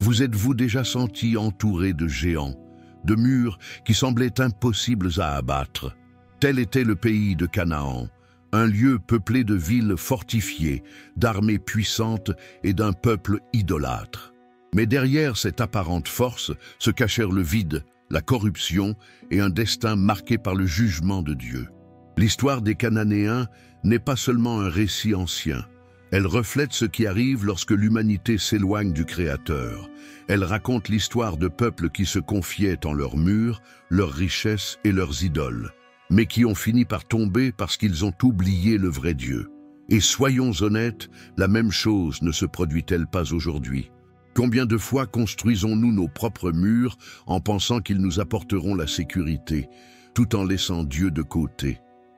Vous êtes-vous déjà senti entouré de géants, de murs qui semblaient impossibles à abattre? Tel était le pays de Canaan, un lieu peuplé de villes fortifiées, d'armées puissantes et d'un peuple idolâtre. Mais derrière cette apparente force se cachèrent le vide, la corruption et un destin marqué par le jugement de Dieu. L'histoire des Cananéens n'est pas seulement un récit ancien. Elle reflète ce qui arrive lorsque l'humanité s'éloigne du Créateur. Elle raconte l'histoire de peuples qui se confiaient en leurs murs, leurs richesses et leurs idoles, mais qui ont fini par tomber parce qu'ils ont oublié le vrai Dieu. Et soyons honnêtes, la même chose ne se produit-elle pas aujourd'hui? Combien de fois construisons-nous nos propres murs en pensant qu'ils nous apporteront la sécurité, tout en laissant Dieu de côté?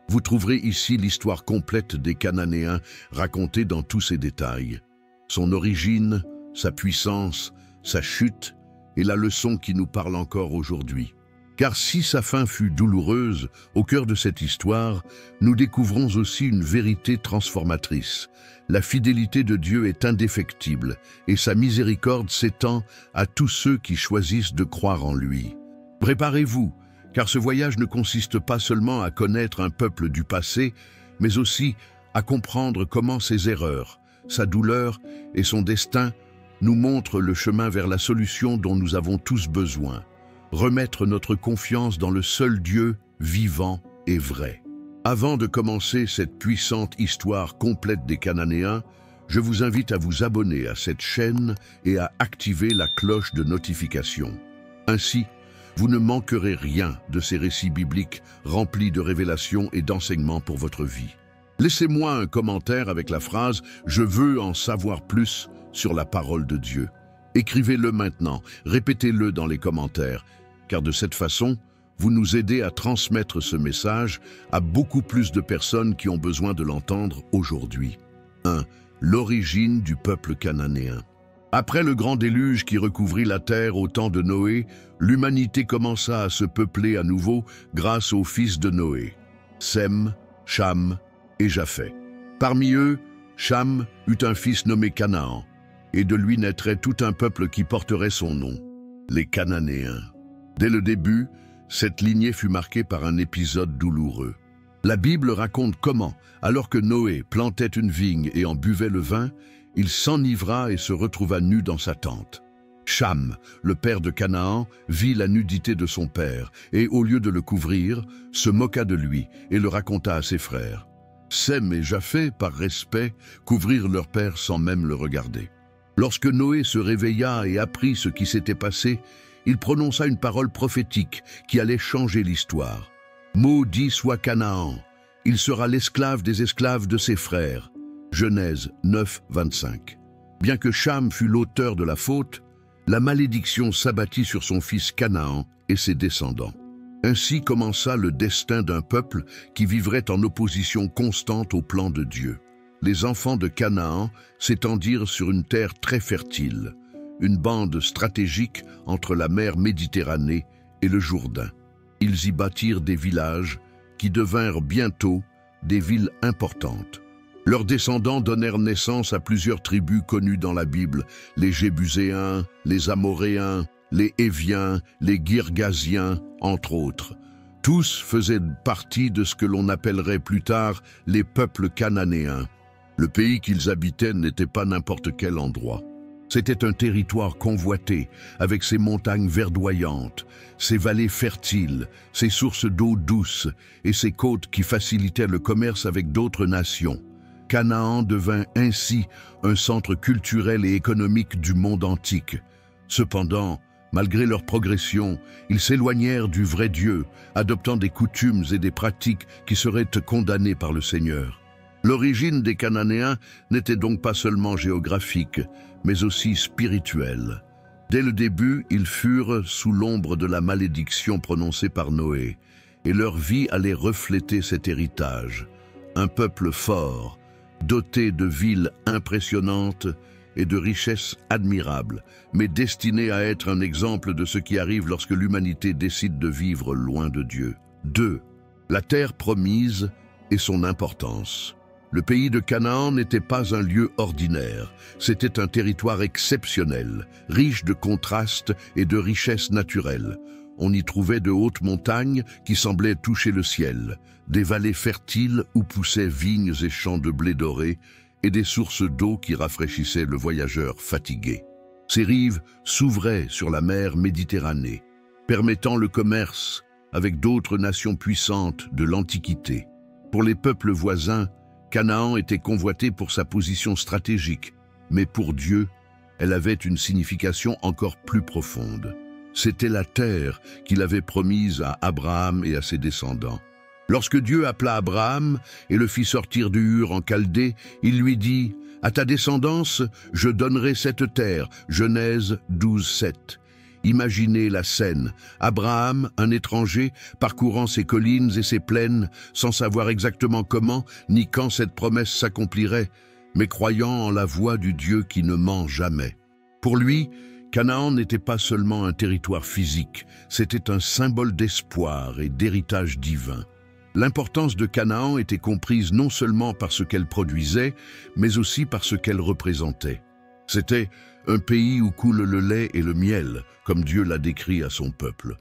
Vous trouverez ici l'histoire complète des Cananéens racontée dans tous ses détails. Son origine, sa puissance, sa chute et la leçon qui nous parle encore aujourd'hui. Car si sa fin fut douloureuse, au cœur de cette histoire, nous découvrons aussi une vérité transformatrice. La fidélité de Dieu est indéfectible et sa miséricorde s'étend à tous ceux qui choisissent de croire en lui. Préparez-vous, car ce voyage ne consiste pas seulement à connaître un peuple du passé, mais aussi à comprendre comment ses erreurs, sa douleur et son destin nous montrent le chemin vers la solution dont nous avons tous besoin. Remettre notre confiance dans le seul Dieu vivant et vrai. Avant de commencer cette puissante histoire complète des Cananéens, je vous invite à vous abonner à cette chaîne et à activer la cloche de notification. Ainsi, vous ne manquerez rien de ces récits bibliques remplis de révélations et d'enseignements pour votre vie. Laissez-moi un commentaire avec la phrase « Je veux en savoir plus » sur la parole de Dieu. Écrivez-le maintenant, répétez-le dans les commentaires, car de cette façon, vous nous aidez à transmettre ce message à beaucoup plus de personnes qui ont besoin de l'entendre aujourd'hui. 1. L'origine du peuple cananéen. Après le grand déluge qui recouvrit la terre au temps de Noé, l'humanité commença à se peupler à nouveau grâce aux fils de Noé, Sem, Cham et Japhet. Parmi eux, Cham eut un fils nommé Canaan, et de lui naîtrait tout un peuple qui porterait son nom, les Cananéens. Dès le début, cette lignée fut marquée par un épisode douloureux. La Bible raconte comment, alors que Noé plantait une vigne et en buvait le vin, il s'enivra et se retrouva nu dans sa tente. Cham, le père de Canaan, vit la nudité de son père et, au lieu de le couvrir, se moqua de lui et le raconta à ses frères. Sem et Japhet, par respect, couvrirent leur père sans même le regarder. Lorsque Noé se réveilla et apprit ce qui s'était passé, il prononça une parole prophétique qui allait changer l'histoire. « Maudit soit Canaan, il sera l'esclave des esclaves de ses frères. » Genèse 9, 25. Bien que Cham fût l'auteur de la faute, la malédiction s'abattit sur son fils Canaan et ses descendants. Ainsi commença le destin d'un peuple qui vivrait en opposition constante au plan de Dieu. Les enfants de Canaan s'étendirent sur une terre très fertile, une bande stratégique entre la mer Méditerranée et le Jourdain. Ils y bâtirent des villages qui devinrent bientôt des villes importantes. Leurs descendants donnèrent naissance à plusieurs tribus connues dans la Bible, les Jébuséens, les Amoréens, les Héviens, les Girgasiens, entre autres. Tous faisaient partie de ce que l'on appellerait plus tard les peuples cananéens. Le pays qu'ils habitaient n'était pas n'importe quel endroit. C'était un territoire convoité, avec ses montagnes verdoyantes, ses vallées fertiles, ses sources d'eau douce et ses côtes qui facilitaient le commerce avec d'autres nations. Canaan devint ainsi un centre culturel et économique du monde antique. Cependant, malgré leur progression, ils s'éloignèrent du vrai Dieu, adoptant des coutumes et des pratiques qui seraient condamnées par le Seigneur. L'origine des Cananéens n'était donc pas seulement géographique, mais aussi spirituelle. Dès le début, ils furent sous l'ombre de la malédiction prononcée par Noé, et leur vie allait refléter cet héritage. Un peuple fort, doté de villes impressionnantes et de richesses admirables, mais destiné à être un exemple de ce qui arrive lorsque l'humanité décide de vivre loin de Dieu. 2. La terre promise et son importance. Le pays de Canaan n'était pas un lieu ordinaire, c'était un territoire exceptionnel, riche de contrastes et de richesses naturelles. On y trouvait de hautes montagnes qui semblaient toucher le ciel, des vallées fertiles où poussaient vignes et champs de blé doré, et des sources d'eau qui rafraîchissaient le voyageur fatigué. Ces rives s'ouvraient sur la mer Méditerranée, permettant le commerce avec d'autres nations puissantes de l'Antiquité. Pour les peuples voisins, Canaan était convoitée pour sa position stratégique, mais pour Dieu, elle avait une signification encore plus profonde. C'était la terre qu'il avait promise à Abraham et à ses descendants. Lorsque Dieu appela Abraham et le fit sortir du Ur en Chaldée, il lui dit « À ta descendance, je donnerai cette terre » Genèse 12:7. Imaginez la scène, Abraham, un étranger, parcourant ses collines et ses plaines, sans savoir exactement comment ni quand cette promesse s'accomplirait, mais croyant en la voix du Dieu qui ne ment jamais. Pour lui, Canaan n'était pas seulement un territoire physique, c'était un symbole d'espoir et d'héritage divin. L'importance de Canaan était comprise non seulement par ce qu'elle produisait, mais aussi par ce qu'elle représentait. C'était un pays où coule le lait et le miel, comme Dieu l'a décrit à son peuple.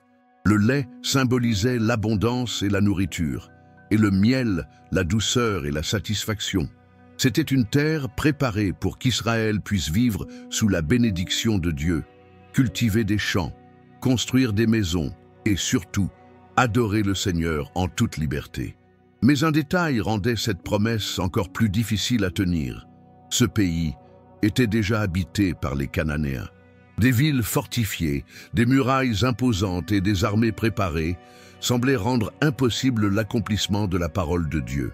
Le lait symbolisait l'abondance et la nourriture, et le miel, la douceur et la satisfaction. C'était une terre préparée pour qu'Israël puisse vivre sous la bénédiction de Dieu, cultiver des champs, construire des maisons et surtout adorer le Seigneur en toute liberté. Mais un détail rendait cette promesse encore plus difficile à tenir. Ce pays était déjà habité par les Cananéens. Des villes fortifiées, des murailles imposantes et des armées préparées semblaient rendre impossible l'accomplissement de la parole de Dieu.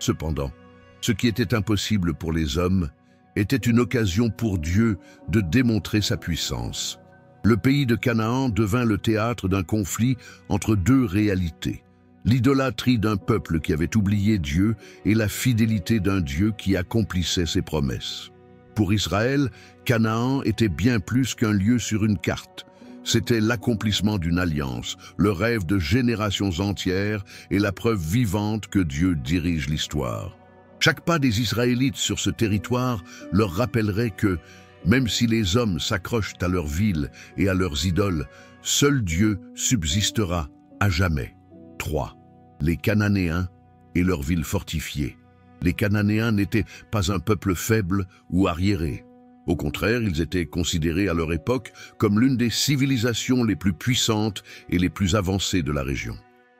Cependant, ce qui était impossible pour les hommes était une occasion pour Dieu de démontrer sa puissance. Le pays de Canaan devint le théâtre d'un conflit entre deux réalités. L'idolâtrie d'un peuple qui avait oublié Dieu et la fidélité d'un Dieu qui accomplissait ses promesses. Pour Israël, Canaan était bien plus qu'un lieu sur une carte. C'était l'accomplissement d'une alliance, le rêve de générations entières et la preuve vivante que Dieu dirige l'histoire. Chaque pas des Israélites sur ce territoire leur rappellerait que, même si les hommes s'accrochent à leurs villes et à leurs idoles, seul Dieu subsistera à jamais. 3. Les Cananéens et leurs villes fortifiées. Les Cananéens n'étaient pas un peuple faible ou arriéré. Au contraire, ils étaient considérés à leur époque comme l'une des civilisations les plus puissantes et les plus avancées de la région.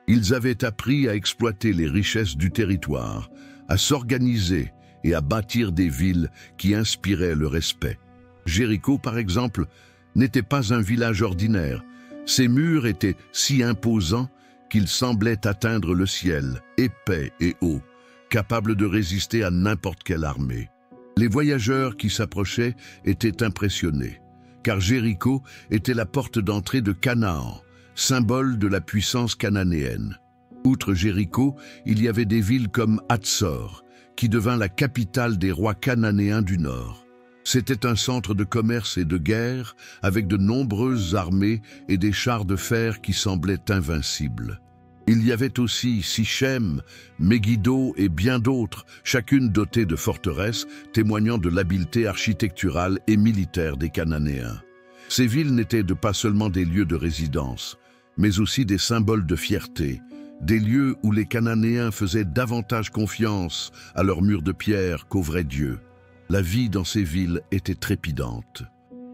Ils avaient appris à exploiter les richesses du territoire, à s'organiser et à bâtir des villes qui inspiraient le respect. Jéricho, par exemple, n'était pas un village ordinaire. Ses murs étaient si imposants qu'ils semblaient atteindre le ciel, épais et hauts, capables de résister à n'importe quelle armée. Les voyageurs qui s'approchaient étaient impressionnés, car Jéricho était la porte d'entrée de Canaan, symbole de la puissance cananéenne. Outre Jéricho, il y avait des villes comme Hatzor, qui devint la capitale des rois cananéens du Nord. C'était un centre de commerce et de guerre, avec de nombreuses armées et des chars de fer qui semblaient invincibles. Il y avait aussi Sichem, Megiddo et bien d'autres, chacune dotée de forteresses, témoignant de l'habileté architecturale et militaire des Cananéens. Ces villes n'étaient pas seulement des lieux de résidence, mais aussi des symboles de fierté, des lieux où les Cananéens faisaient davantage confiance à leurs murs de pierre qu'au vrai Dieu. La vie dans ces villes était trépidante.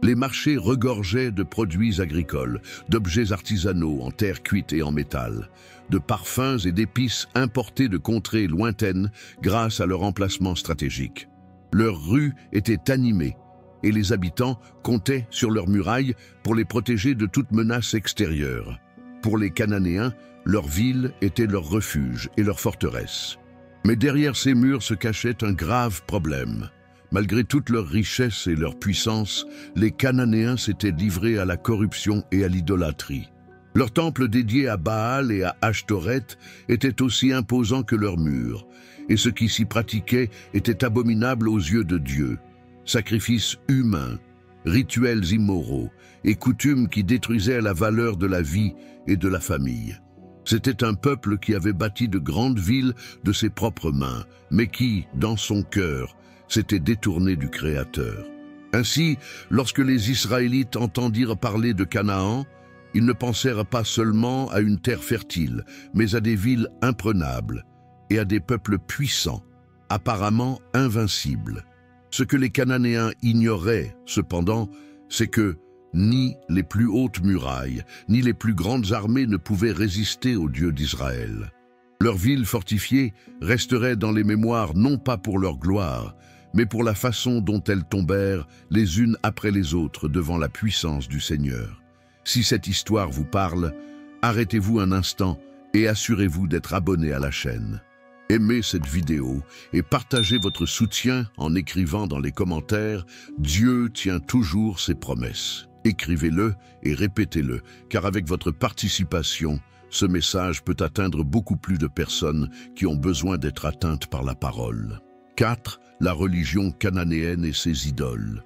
Les marchés regorgeaient de produits agricoles, d'objets artisanaux en terre cuite et en métal, de parfums et d'épices importés de contrées lointaines grâce à leur emplacement stratégique. Leurs rues étaient animées et les habitants comptaient sur leurs murailles pour les protéger de toute menace extérieure. Pour les Cananéens, leur ville était leur refuge et leur forteresse. Mais derrière ces murs se cachait un grave problème. Malgré toute leur richesse et leur puissance, les Cananéens s'étaient livrés à la corruption et à l'idolâtrie. Leurs temples dédiés à Baal et à Ashtoret étaient aussi imposants que leurs murs, et ce qui s'y pratiquait était abominable aux yeux de Dieu. Sacrifices humains, rituels immoraux et coutumes qui détruisaient la valeur de la vie et de la famille. C'était un peuple qui avait bâti de grandes villes de ses propres mains, mais qui, dans son cœur, s'était détourné du Créateur. Ainsi, lorsque les Israélites entendirent parler de Canaan, ils ne pensèrent pas seulement à une terre fertile, mais à des villes imprenables et à des peuples puissants, apparemment invincibles. Ce que les Cananéens ignoraient, cependant, c'est que ni les plus hautes murailles, ni les plus grandes armées ne pouvaient résister au Dieu d'Israël. Leurs villes fortifiées resteraient dans les mémoires non pas pour leur gloire, mais pour la façon dont elles tombèrent les unes après les autres devant la puissance du Seigneur. Si cette histoire vous parle, arrêtez-vous un instant et assurez-vous d'être abonné à la chaîne. Aimez cette vidéo et partagez votre soutien en écrivant dans les commentaires « Dieu tient toujours ses promesses ». Écrivez-le et répétez-le, car avec votre participation, ce message peut atteindre beaucoup plus de personnes qui ont besoin d'être atteintes par la parole. 4. La religion cananéenne et ses idoles.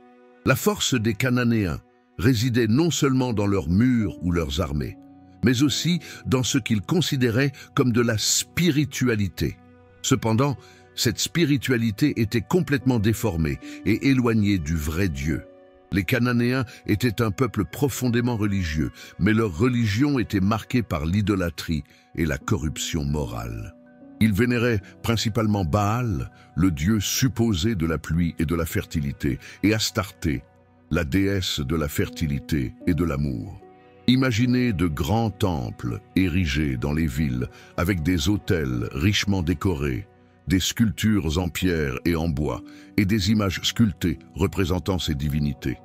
La force des Cananéens résidait non seulement dans leurs murs ou leurs armées, mais aussi dans ce qu'ils considéraient comme de la spiritualité. Cependant, cette spiritualité était complètement déformée et éloignée du vrai Dieu. Les Cananéens étaient un peuple profondément religieux, mais leur religion était marquée par l'idolâtrie et la corruption morale. Ils vénéraient principalement Baal, le dieu supposé de la pluie et de la fertilité, et Astarté, la déesse de la fertilité et de l'amour. Imaginez de grands temples érigés dans les villes, avec des autels richement décorés, des sculptures en pierre et en bois, et des images sculptées représentant ces divinités.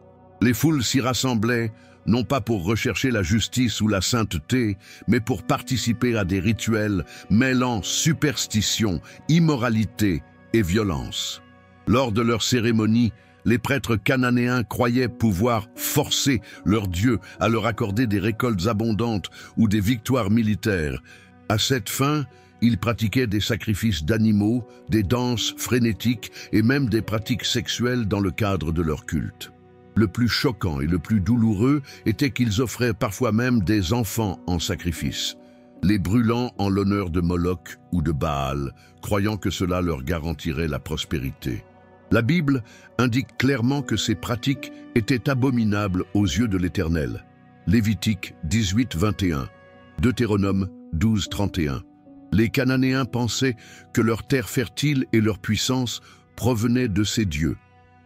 Les foules s'y rassemblaient, non pas pour rechercher la justice ou la sainteté, mais pour participer à des rituels mêlant superstition, immoralité et violence. Lors de leurs cérémonies, les prêtres cananéens croyaient pouvoir forcer leur Dieu à leur accorder des récoltes abondantes ou des victoires militaires. À cette fin, ils pratiquaient des sacrifices d'animaux, des danses frénétiques et même des pratiques sexuelles dans le cadre de leur culte. Le plus choquant et le plus douloureux était qu'ils offraient parfois même des enfants en sacrifice, les brûlant en l'honneur de Moloch ou de Baal, croyant que cela leur garantirait la prospérité. La Bible indique clairement que ces pratiques étaient abominables aux yeux de l'Éternel. Lévitique 18, 21, Deutéronome 12, 31. Les Cananéens pensaient que leur terre fertile et leur puissance provenaient de ces dieux.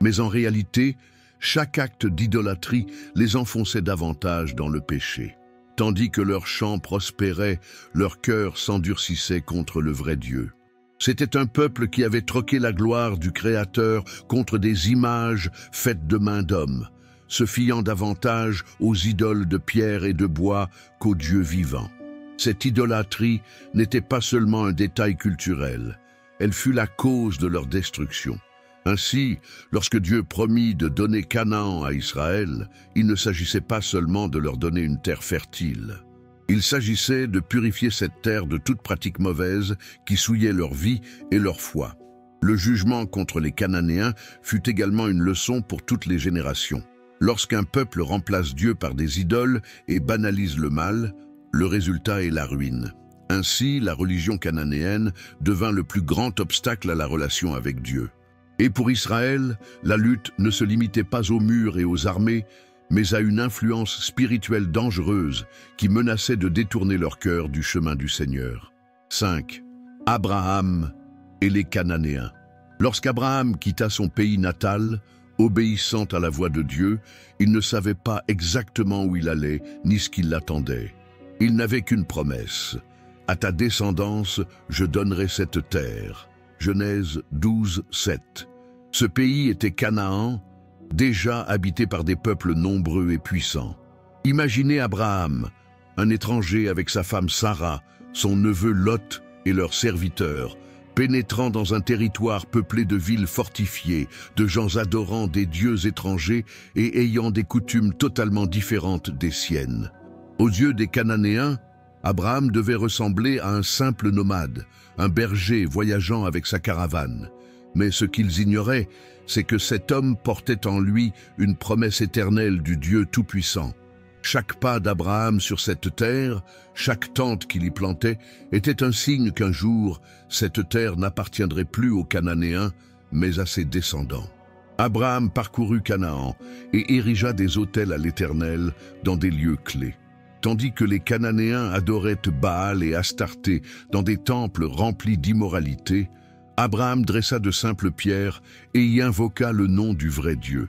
Mais en réalité, chaque acte d'idolâtrie les enfonçait davantage dans le péché. Tandis que leurs champs prospéraient, leur cœur s'endurcissait contre le vrai Dieu. C'était un peuple qui avait troqué la gloire du Créateur contre des images faites de mains d'hommes, se fiant davantage aux idoles de pierre et de bois qu'aux dieux vivants. Cette idolâtrie n'était pas seulement un détail culturel, elle fut la cause de leur destruction. Ainsi, lorsque Dieu promit de donner Canaan à Israël, il ne s'agissait pas seulement de leur donner une terre fertile. Il s'agissait de purifier cette terre de toute pratique mauvaise qui souillait leur vie et leur foi. Le jugement contre les Cananéens fut également une leçon pour toutes les générations. Lorsqu'un peuple remplace Dieu par des idoles et banalise le mal, le résultat est la ruine. Ainsi, la religion cananéenne devint le plus grand obstacle à la relation avec Dieu. Et pour Israël, la lutte ne se limitait pas aux murs et aux armées, mais à une influence spirituelle dangereuse qui menaçait de détourner leur cœur du chemin du Seigneur. 5. Abraham et les Cananéens. Lorsqu'Abraham quitta son pays natal, obéissant à la voix de Dieu, il ne savait pas exactement où il allait ni ce qui l'attendait. Il n'avait qu'une promesse. « À ta descendance, je donnerai cette terre. » Genèse 12, 7. Ce pays était Canaan, déjà habité par des peuples nombreux et puissants. Imaginez Abraham, un étranger avec sa femme Sarah, son neveu Lot et leurs serviteurs, pénétrant dans un territoire peuplé de villes fortifiées, de gens adorant des dieux étrangers et ayant des coutumes totalement différentes des siennes. Aux yeux des Cananéens, Abraham devait ressembler à un simple nomade, un berger voyageant avec sa caravane. Mais ce qu'ils ignoraient, c'est que cet homme portait en lui une promesse éternelle du Dieu Tout-Puissant. Chaque pas d'Abraham sur cette terre, chaque tente qu'il y plantait, était un signe qu'un jour, cette terre n'appartiendrait plus aux Cananéens, mais à ses descendants. Abraham parcourut Canaan et érigea des autels à l'Éternel dans des lieux clés. Tandis que les Cananéens adoraient Baal et Astarté dans des temples remplis d'immoralité, Abraham dressa de simples pierres et y invoqua le nom du vrai Dieu.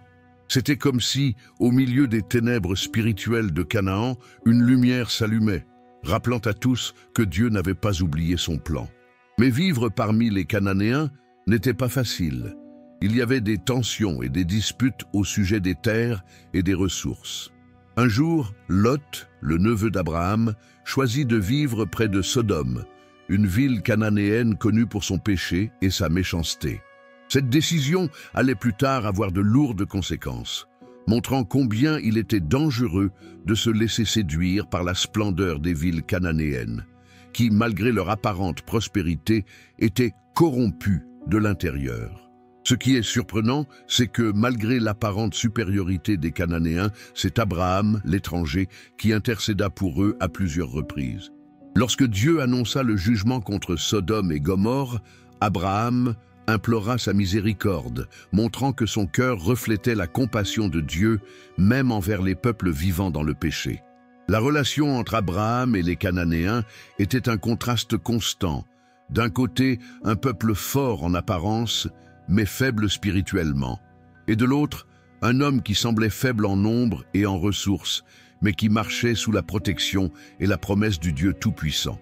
C'était comme si, au milieu des ténèbres spirituelles de Canaan, une lumière s'allumait, rappelant à tous que Dieu n'avait pas oublié son plan. Mais vivre parmi les Cananéens n'était pas facile. Il y avait des tensions et des disputes au sujet des terres et des ressources. Un jour, Lot, le neveu d'Abraham, choisit de vivre près de Sodome, une ville cananéenne connue pour son péché et sa méchanceté. Cette décision allait plus tard avoir de lourdes conséquences, montrant combien il était dangereux de se laisser séduire par la splendeur des villes cananéennes, qui, malgré leur apparente prospérité, étaient corrompues de l'intérieur. Ce qui est surprenant, c'est que, malgré l'apparente supériorité des Cananéens, c'est Abraham, l'étranger, qui intercéda pour eux à plusieurs reprises. Lorsque Dieu annonça le jugement contre Sodome et Gomorrhe, Abraham implora sa miséricorde, montrant que son cœur reflétait la compassion de Dieu, même envers les peuples vivant dans le péché. La relation entre Abraham et les Cananéens était un contraste constant. D'un côté, un peuple fort en apparence, mais faible spirituellement, et de l'autre, un homme qui semblait faible en nombre et en ressources, mais qui marchait sous la protection et la promesse du Dieu Tout-Puissant.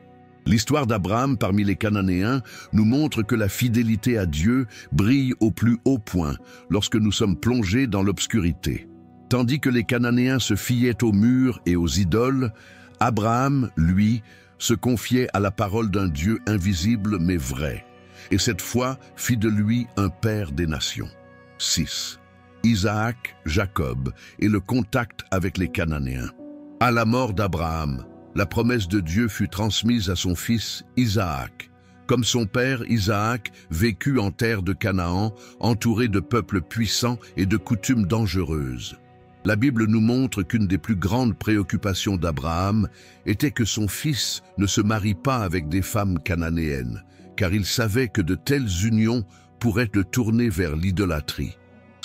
L'histoire d'Abraham parmi les Cananéens nous montre que la fidélité à Dieu brille au plus haut point lorsque nous sommes plongés dans l'obscurité. Tandis que les Cananéens se fiaient aux murs et aux idoles, Abraham, lui, se confiait à la parole d'un Dieu invisible mais vrai, et cette fois fit de lui un père des nations. 6. Isaac, Jacob et le contact avec les Cananéens. À la mort d'Abraham, la promesse de Dieu fut transmise à son fils Isaac. Comme son père, Isaac vécut en terre de Canaan, entouré de peuples puissants et de coutumes dangereuses. La Bible nous montre qu'une des plus grandes préoccupations d'Abraham était que son fils ne se marie pas avec des femmes cananéennes, car il savait que de telles unions pourraient le tourner vers l'idolâtrie.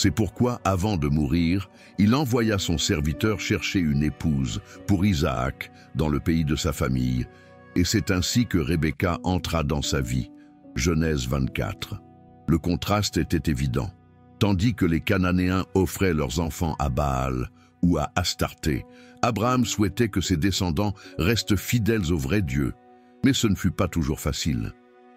C'est pourquoi, avant de mourir, il envoya son serviteur chercher une épouse pour Isaac dans le pays de sa famille, et c'est ainsi que Rebecca entra dans sa vie. Genèse 24. Le contraste était évident. Tandis que les Cananéens offraient leurs enfants à Baal ou à Astarté, Abraham souhaitait que ses descendants restent fidèles au vrai Dieu. Mais ce ne fut pas toujours facile.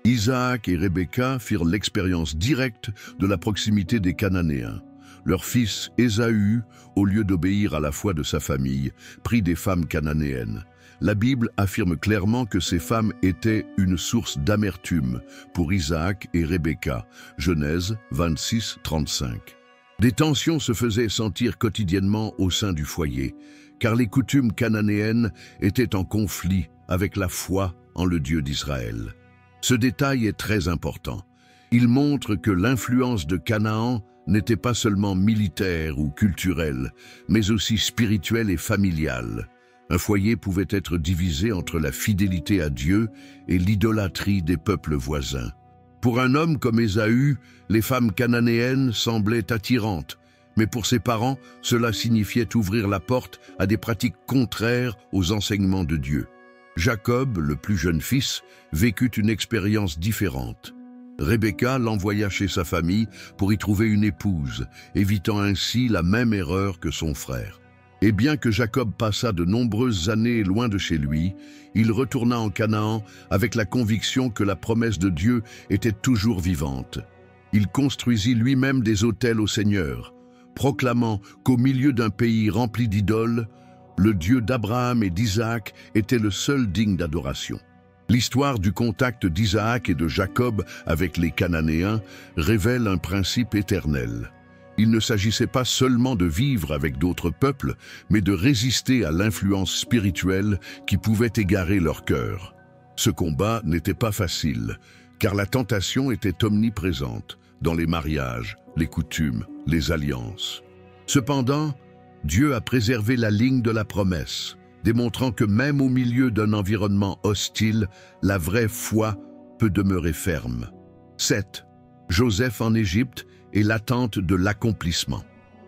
Isaac et Rebecca firent l'expérience directe de la proximité des Cananéens. Leur fils Ésaü, au lieu d'obéir à la foi de sa famille, prit des femmes cananéennes. La Bible affirme clairement que ces femmes étaient une source d'amertume pour Isaac et Rebecca. Genèse 26, 35. Des tensions se faisaient sentir quotidiennement au sein du foyer, car les coutumes cananéennes étaient en conflit avec la foi en le Dieu d'Israël. Ce détail est très important. Il montre que l'influence de Canaan n'était pas seulement militaire ou culturelle, mais aussi spirituelle et familiale. Un foyer pouvait être divisé entre la fidélité à Dieu et l'idolâtrie des peuples voisins. Pour un homme comme Ésaü, les femmes cananéennes semblaient attirantes, mais pour ses parents, cela signifiait ouvrir la porte à des pratiques contraires aux enseignements de Dieu. Jacob, le plus jeune fils, vécut une expérience différente. Rebecca l'envoya chez sa famille pour y trouver une épouse, évitant ainsi la même erreur que son frère. Et bien que Jacob passa de nombreuses années loin de chez lui, il retourna en Canaan avec la conviction que la promesse de Dieu était toujours vivante. Il construisit lui-même des autels au Seigneur, proclamant qu'au milieu d'un pays rempli d'idoles, le Dieu d'Abraham et d'Isaac était le seul digne d'adoration. L'histoire du contact d'Isaac et de Jacob avec les Cananéens révèle un principe éternel. Il ne s'agissait pas seulement de vivre avec d'autres peuples, mais de résister à l'influence spirituelle qui pouvait égarer leur cœur. Ce combat n'était pas facile, car la tentation était omniprésente dans les mariages, les coutumes, les alliances. Cependant, Dieu a préservé la ligne de la promesse, démontrant que même au milieu d'un environnement hostile, la vraie foi peut demeurer ferme. 7. Joseph en Égypte et l'attente de l'accomplissement.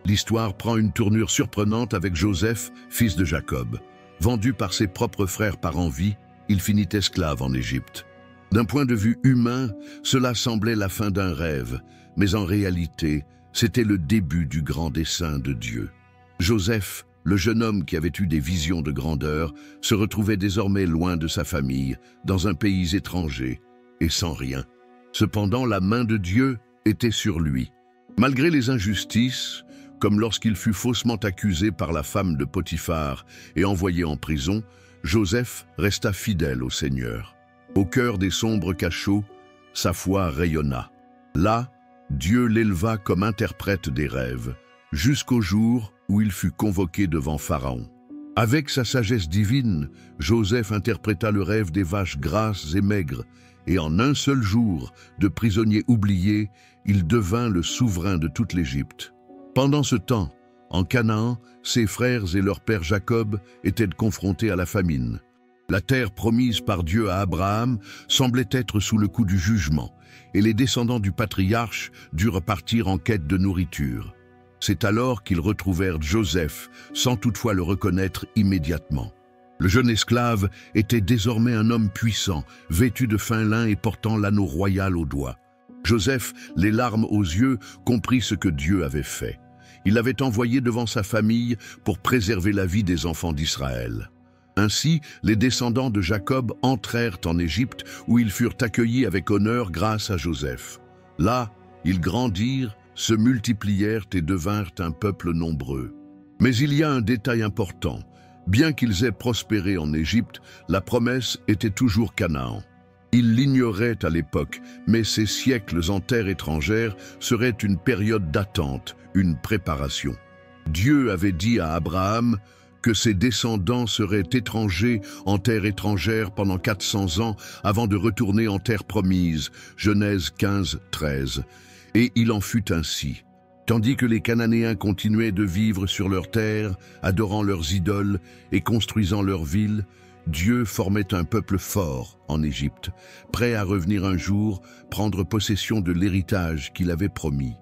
L'histoire prend une tournure surprenante avec Joseph, fils de Jacob. Vendu par ses propres frères par envie, il finit esclave en Égypte. D'un point de vue humain, cela semblait la fin d'un rêve, mais en réalité, c'était le début du grand dessein de Dieu. Joseph, le jeune homme qui avait eu des visions de grandeur, se retrouvait désormais loin de sa famille, dans un pays étranger, et sans rien. Cependant, la main de Dieu était sur lui. Malgré les injustices, comme lorsqu'il fut faussement accusé par la femme de Potiphar et envoyé en prison, Joseph resta fidèle au Seigneur. Au cœur des sombres cachots, sa foi rayonna. Là, Dieu l'éleva comme interprète des rêves, jusqu'au jour où il fut convoqué devant Pharaon. Avec sa sagesse divine, Joseph interpréta le rêve des vaches grasses et maigres, et en un seul jour, de prisonnier oublié, il devint le souverain de toute l'Égypte. Pendant ce temps, en Canaan, ses frères et leur père Jacob étaient confrontés à la famine. La terre promise par Dieu à Abraham semblait être sous le coup du jugement, et les descendants du patriarche durent partir en quête de nourriture. C'est alors qu'ils retrouvèrent Joseph, sans toutefois le reconnaître immédiatement. Le jeune esclave était désormais un homme puissant, vêtu de fin lin et portant l'anneau royal au doigt. Joseph, les larmes aux yeux, comprit ce que Dieu avait fait. Il l'avait envoyé devant sa famille pour préserver la vie des enfants d'Israël. Ainsi, les descendants de Jacob entrèrent en Égypte, où ils furent accueillis avec honneur grâce à Joseph. Là, ils grandirent, se multiplièrent et devinrent un peuple nombreux. Mais il y a un détail important. Bien qu'ils aient prospéré en Égypte, la promesse était toujours Canaan. Ils l'ignoraient à l'époque, mais ces siècles en terre étrangère seraient une période d'attente, une préparation. Dieu avait dit à Abraham que ses descendants seraient étrangers en terre étrangère pendant 400 ans avant de retourner en terre promise, Genèse 15, 13. Et il en fut ainsi. Tandis que les Cananéens continuaient de vivre sur leur terre, adorant leurs idoles et construisant leurs villes, Dieu formait un peuple fort en Égypte, prêt à revenir un jour prendre possession de l'héritage qu'il avait promis.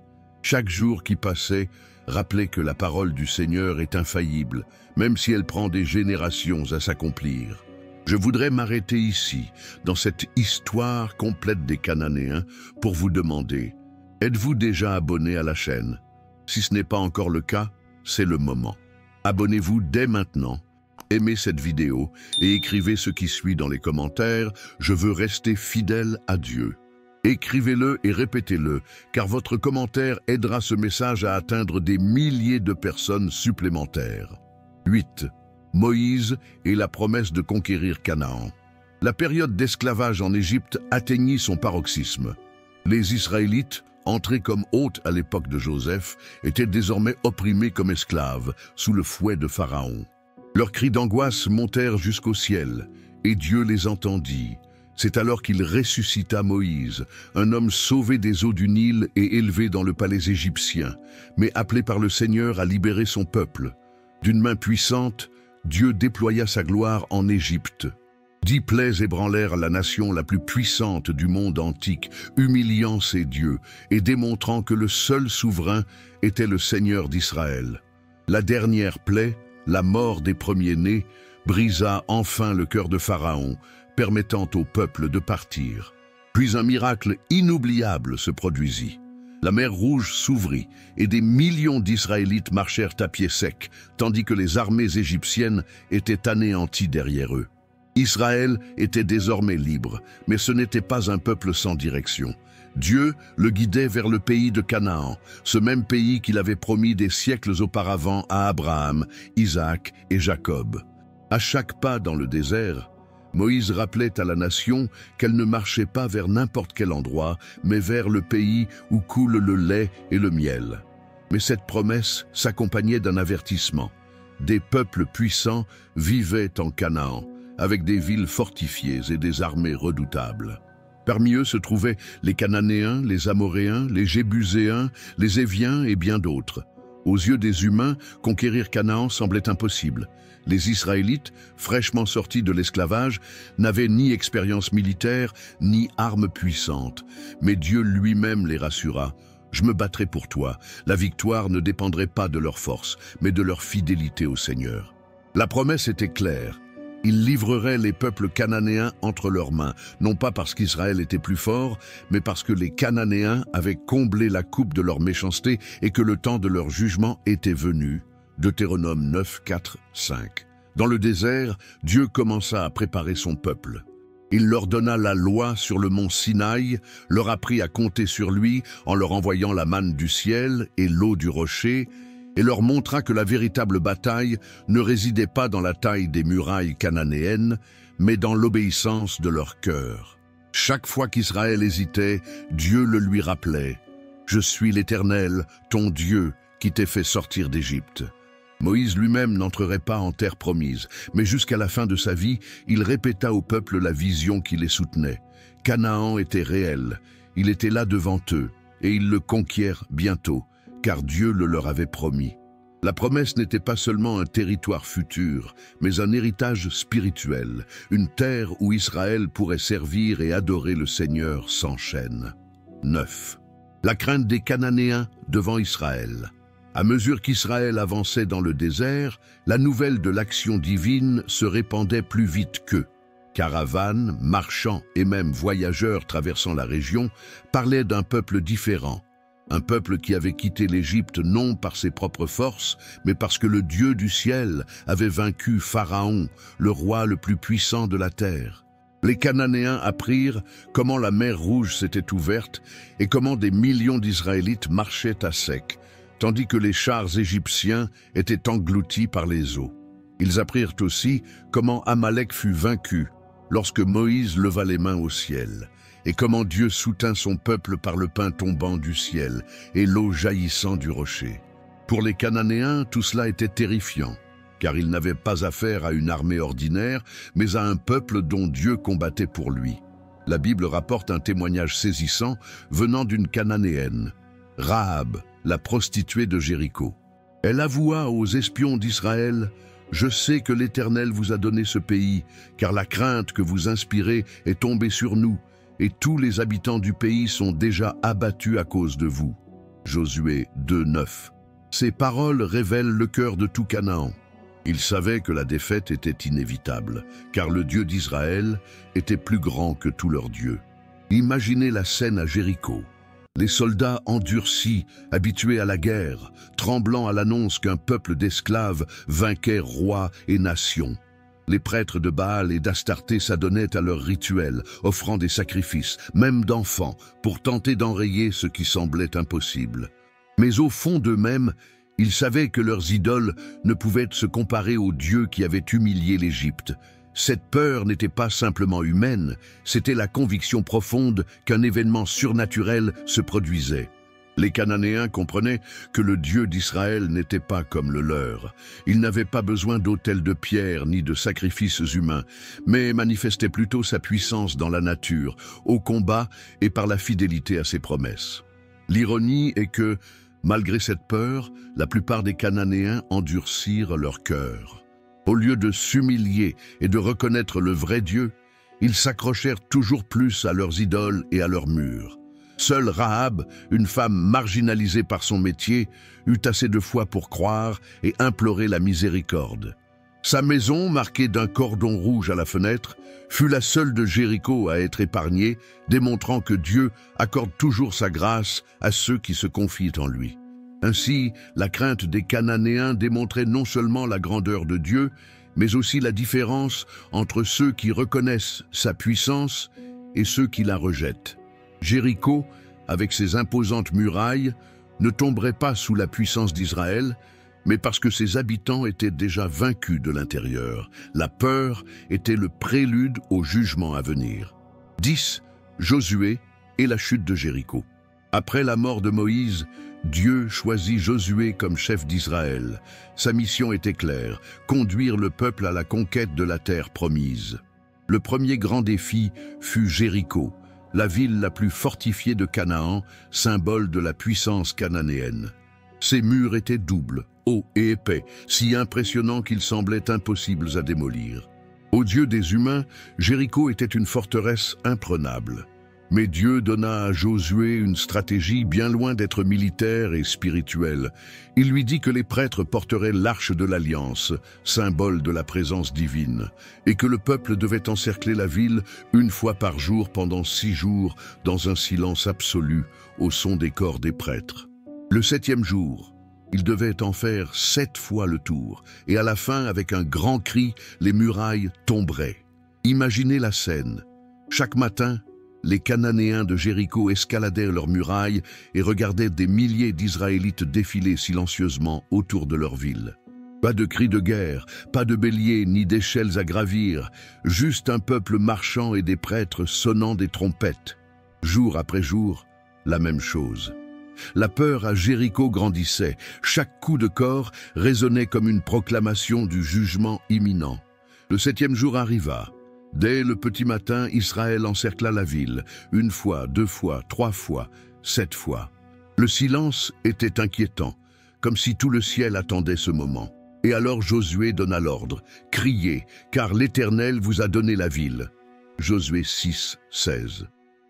Chaque jour qui passait rappelait que la parole du Seigneur est infaillible, même si elle prend des générations à s'accomplir. Je voudrais m'arrêter ici, dans cette histoire complète des Cananéens, pour vous demander: êtes-vous déjà abonné à la chaîne? Si ce n'est pas encore le cas, c'est le moment. Abonnez-vous dès maintenant, aimez cette vidéo et écrivez ce qui suit dans les commentaires: je veux rester fidèle à Dieu. Écrivez-le et répétez-le, car votre commentaire aidera ce message à atteindre des milliers de personnes supplémentaires. 8. Moïse et la promesse de conquérir Canaan. La période d'esclavage en Égypte atteignit son paroxysme. Les Israélites, entrés comme hôtes à l'époque de Joseph, étaient désormais opprimés comme esclaves, sous le fouet de Pharaon. Leurs cris d'angoisse montèrent jusqu'au ciel, et Dieu les entendit. C'est alors qu'il ressuscita Moïse, un homme sauvé des eaux du Nil et élevé dans le palais égyptien, mais appelé par le Seigneur à libérer son peuple. D'une main puissante, Dieu déploya sa gloire en Égypte. 10 plaies ébranlèrent la nation la plus puissante du monde antique, humiliant ses dieux et démontrant que le seul souverain était le Seigneur d'Israël. La dernière plaie, la mort des premiers-nés, brisa enfin le cœur de Pharaon, permettant au peuple de partir. Puis un miracle inoubliable se produisit. La mer Rouge s'ouvrit et des millions d'Israélites marchèrent à pied sec, tandis que les armées égyptiennes étaient anéanties derrière eux. Israël était désormais libre, mais ce n'était pas un peuple sans direction. Dieu le guidait vers le pays de Canaan, ce même pays qu'il avait promis des siècles auparavant à Abraham, Isaac et Jacob. À chaque pas dans le désert, Moïse rappelait à la nation qu'elle ne marchait pas vers n'importe quel endroit, mais vers le pays où coule le lait et le miel. Mais cette promesse s'accompagnait d'un avertissement. Des peuples puissants vivaient en Canaan, avec des villes fortifiées et des armées redoutables. Parmi eux se trouvaient les Cananéens, les Amoréens, les Jébuséens, les Éviens et bien d'autres. Aux yeux des humains, conquérir Canaan semblait impossible. Les Israélites, fraîchement sortis de l'esclavage, n'avaient ni expérience militaire, ni armes puissantes. Mais Dieu lui-même les rassura. « Je me battrai pour toi. La victoire ne dépendrait pas de leur force, mais de leur fidélité au Seigneur. » La promesse était claire. Il livrerait les peuples cananéens entre leurs mains, non pas parce qu'Israël était plus fort, mais parce que les Cananéens avaient comblé la coupe de leur méchanceté et que le temps de leur jugement était venu. Deutéronome 9, 4, 5. Dans le désert, Dieu commença à préparer son peuple. Il leur donna la loi sur le mont Sinaï, leur apprit à compter sur lui en leur envoyant la manne du ciel et l'eau du rocher, et leur montra que la véritable bataille ne résidait pas dans la taille des murailles cananéennes, mais dans l'obéissance de leur cœur. Chaque fois qu'Israël hésitait, Dieu le lui rappelait. « Je suis l'Éternel, ton Dieu, qui t'ai fait sortir d'Égypte. » Moïse lui-même n'entrerait pas en terre promise, mais jusqu'à la fin de sa vie, il répéta au peuple la vision qui les soutenait. Canaan était réel, il était là devant eux, et ils le conquièrent bientôt, car Dieu le leur avait promis. La promesse n'était pas seulement un territoire futur, mais un héritage spirituel, une terre où Israël pourrait servir et adorer le Seigneur sans chaîne. 9. La crainte des Cananéens devant Israël. À mesure qu'Israël avançait dans le désert, la nouvelle de l'action divine se répandait plus vite qu'eux. Caravanes, marchands et même voyageurs traversant la région parlaient d'un peuple différent. Un peuple qui avait quitté l'Égypte non par ses propres forces, mais parce que le Dieu du ciel avait vaincu Pharaon, le roi le plus puissant de la terre. Les Cananéens apprirent comment la mer Rouge s'était ouverte et comment des millions d'Israélites marchaient à sec, tandis que les chars égyptiens étaient engloutis par les eaux. Ils apprirent aussi comment Amalek fut vaincu lorsque Moïse leva les mains au ciel, et comment Dieu soutint son peuple par le pain tombant du ciel et l'eau jaillissant du rocher. Pour les Cananéens, tout cela était terrifiant, car ils n'avaient pas affaire à une armée ordinaire, mais à un peuple dont Dieu combattait pour lui. La Bible rapporte un témoignage saisissant venant d'une Cananéenne, Rahab, la prostituée de Jéricho. Elle avoua aux espions d'Israël « Je sais que l'Éternel vous a donné ce pays, car la crainte que vous inspirez est tombée sur nous, et tous les habitants du pays sont déjà abattus à cause de vous. » Josué 2, 9. Ces paroles révèlent le cœur de tout Canaan. Ils savaient que la défaite était inévitable, car le Dieu d'Israël était plus grand que tous leurs dieux. Imaginez la scène à Jéricho. Les soldats endurcis, habitués à la guerre, tremblant à l'annonce qu'un peuple d'esclaves vainquait rois et nations. Les prêtres de Baal et d'Astarté s'adonnaient à leurs rituels, offrant des sacrifices, même d'enfants, pour tenter d'enrayer ce qui semblait impossible. Mais au fond d'eux-mêmes, ils savaient que leurs idoles ne pouvaient se comparer au Dieu qui avait humilié l'Égypte. Cette peur n'était pas simplement humaine, c'était la conviction profonde qu'un événement surnaturel se produisait. Les Cananéens comprenaient que le Dieu d'Israël n'était pas comme le leur. Il n'avait pas besoin d'autels de pierre ni de sacrifices humains, mais manifestait plutôt sa puissance dans la nature, au combat et par la fidélité à ses promesses. L'ironie est que, malgré cette peur, la plupart des Cananéens endurcirent leur cœur. Au lieu de s'humilier et de reconnaître le vrai Dieu, ils s'accrochèrent toujours plus à leurs idoles et à leurs murs. Seule Rahab, une femme marginalisée par son métier, eut assez de foi pour croire et implorer la miséricorde. Sa maison, marquée d'un cordon rouge à la fenêtre, fut la seule de Jéricho à être épargnée, démontrant que Dieu accorde toujours sa grâce à ceux qui se confient en lui. Ainsi, la crainte des Cananéens démontrait non seulement la grandeur de Dieu, mais aussi la différence entre ceux qui reconnaissent sa puissance et ceux qui la rejettent. Jéricho, avec ses imposantes murailles, ne tomberait pas sous la puissance d'Israël, mais parce que ses habitants étaient déjà vaincus de l'intérieur. La peur était le prélude au jugement à venir. 10. Josué et la chute de Jéricho. Après la mort de Moïse, Dieu choisit Josué comme chef d'Israël. Sa mission était claire, conduire le peuple à la conquête de la terre promise. Le premier grand défi fut Jéricho, la ville la plus fortifiée de Canaan, symbole de la puissance cananéenne. Ces murs étaient doubles, hauts et épais, si impressionnants qu'ils semblaient impossibles à démolir. Aux yeux des humains, Jéricho était une forteresse imprenable. Mais Dieu donna à Josué une stratégie bien loin d'être militaire et spirituelle. Il lui dit que les prêtres porteraient l'arche de l'Alliance, symbole de la présence divine, et que le peuple devait encercler la ville une fois par jour pendant 6 jours, dans un silence absolu, au son des corps des prêtres. Le 7e jour, il devait en faire 7 fois le tour, et à la fin, avec un grand cri, les murailles tomberaient. Imaginez la scène. Chaque matin, les Cananéens de Jéricho escaladaient leurs murailles et regardaient des milliers d'Israélites défiler silencieusement autour de leur ville. Pas de cris de guerre, pas de béliers ni d'échelles à gravir, juste un peuple marchant et des prêtres sonnant des trompettes. Jour après jour, la même chose. La peur à Jéricho grandissait, chaque coup de cor résonnait comme une proclamation du jugement imminent. Le 7e jour arriva. Dès le petit matin, Israël encercla la ville, 1 fois, 2 fois, 3 fois, 7 fois. Le silence était inquiétant, comme si tout le ciel attendait ce moment. Et alors Josué donna l'ordre, « Criez, car l'Éternel vous a donné la ville. » Josué 6, 16.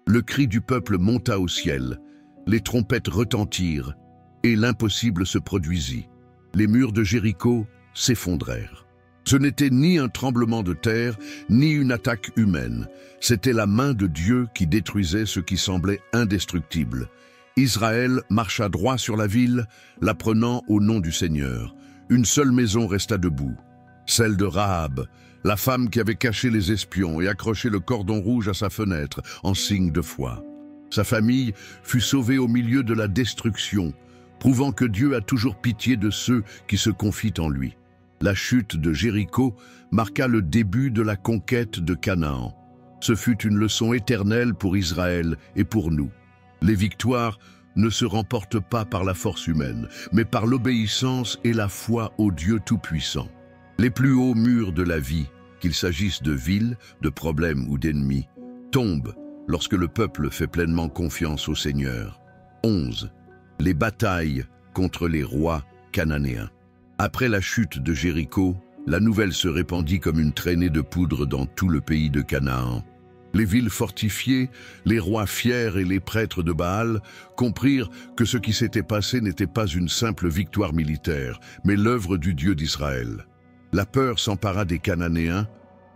Le cri du peuple monta au ciel, les trompettes retentirent, et l'impossible se produisit. Les murs de Jéricho s'effondrèrent. Ce n'était ni un tremblement de terre, ni une attaque humaine. C'était la main de Dieu qui détruisait ce qui semblait indestructible. Israël marcha droit sur la ville, la prenant au nom du Seigneur. Une seule maison resta debout, celle de Rahab, la femme qui avait caché les espions et accroché le cordon rouge à sa fenêtre en signe de foi. Sa famille fut sauvée au milieu de la destruction, prouvant que Dieu a toujours pitié de ceux qui se confient en lui. La chute de Jéricho marqua le début de la conquête de Canaan. Ce fut une leçon éternelle pour Israël et pour nous. Les victoires ne se remportent pas par la force humaine, mais par l'obéissance et la foi au Dieu Tout-Puissant. Les plus hauts murs de la vie, qu'il s'agisse de villes, de problèmes ou d'ennemis, tombent lorsque le peuple fait pleinement confiance au Seigneur. 11. Les batailles contre les rois cananéens. Après la chute de Jéricho, la nouvelle se répandit comme une traînée de poudre dans tout le pays de Canaan. Les villes fortifiées, les rois fiers et les prêtres de Baal comprirent que ce qui s'était passé n'était pas une simple victoire militaire, mais l'œuvre du Dieu d'Israël. La peur s'empara des Cananéens,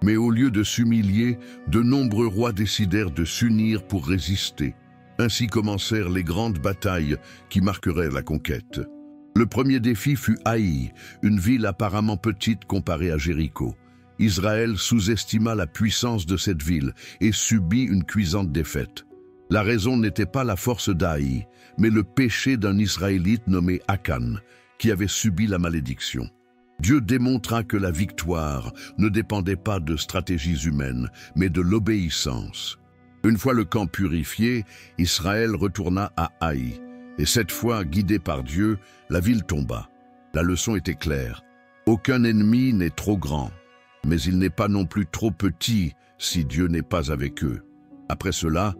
mais au lieu de s'humilier, de nombreux rois décidèrent de s'unir pour résister. Ainsi commencèrent les grandes batailles qui marqueraient la conquête. Le premier défi fut Haï, une ville apparemment petite comparée à Jéricho. Israël sous-estima la puissance de cette ville et subit une cuisante défaite. La raison n'était pas la force d'Haï, mais le péché d'un Israélite nommé Akan, qui avait subi la malédiction. Dieu démontra que la victoire ne dépendait pas de stratégies humaines, mais de l'obéissance. Une fois le camp purifié, Israël retourna à Haï. Et cette fois, guidé par Dieu, la ville tomba. La leçon était claire. Aucun ennemi n'est trop grand, mais il n'est pas non plus trop petit si Dieu n'est pas avec eux. Après cela,